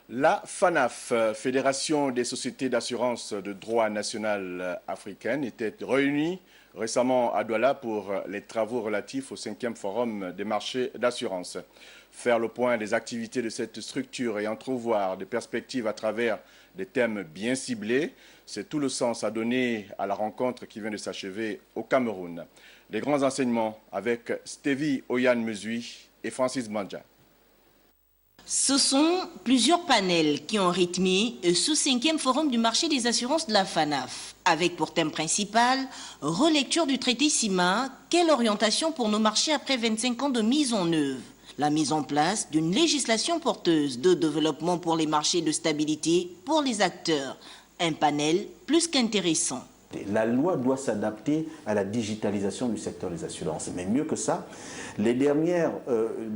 La FANAF, Fédération des sociétés d'assurance de droit national africaine, était réunie récemment à Douala pour les travaux relatifs au 5e forum des marchés d'assurance. Faire le point des activités de cette structure et entrevoir des perspectives à travers des thèmes bien ciblés, c'est tout le sens à donner à la rencontre qui vient de s'achever au Cameroun. Les grands enseignements avec Stevie Oyan-Mesui et Francis Mandja. Ce sont plusieurs panels qui ont rythmé ce 5e forum du marché des assurances de la FANAF, avec pour thème principal relecture du traité CIMA, quelle orientation pour nos marchés après 25 ans de mise en œuvre, la mise en place d'une législation porteuse de développement pour les marchés de stabilité pour les acteurs, un panel plus qu'intéressant. La loi doit s'adapter à la digitalisation du secteur des assurances. Mais mieux que ça, les dernières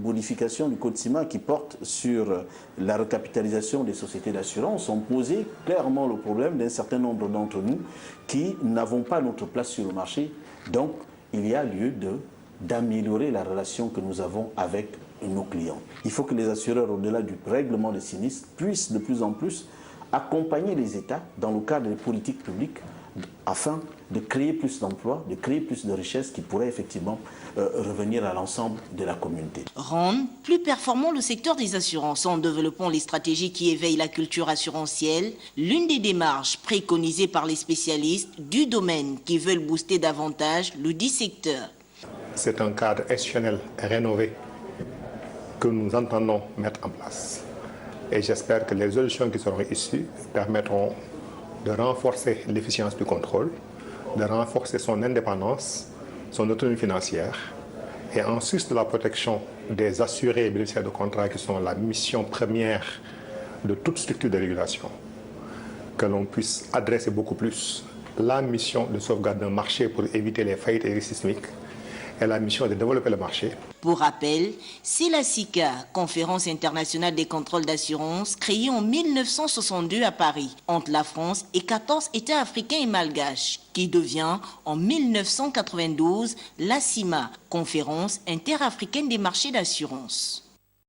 modifications du Code CIMA qui portent sur la recapitalisation des sociétés d'assurance ont posé clairement le problème d'un certain nombre d'entre nous qui n'avons pas notre place sur le marché. Donc, il y a lieu d'améliorer la relation que nous avons avec nos clients. Il faut que les assureurs, au-delà du règlement des sinistres, puissent de plus en plus accompagner les États dans le cadre des politiques publiques afin de créer plus d'emplois, de créer plus de richesses qui pourraient effectivement revenir à l'ensemble de la communauté. Rendre plus performant le secteur des assurances en développant les stratégies qui éveillent la culture assurantielle, l'une des démarches préconisées par les spécialistes du domaine qui veulent booster davantage le dit secteur. C'est un cadre institutionnel rénové que nous entendons mettre en place. Et j'espère que les solutions qui seront issues permettront de renforcer l'efficience du contrôle, de renforcer son indépendance, son autonomie financière, et en sus de la protection des assurés et bénéficiaires de contrats qui sont la mission première de toute structure de régulation, que l'on puisse adresser beaucoup plus la mission de sauvegarde d'un marché pour éviter les faillites et les risques systémiques, et la mission de développer le marché. Pour rappel, c'est la SICA, Conférence internationale des contrôles d'assurance, créée en 1962 à Paris, entre la France et 14 États africains et malgaches, qui devient en 1992 la CIMA, Conférence interafricaine des marchés d'assurance.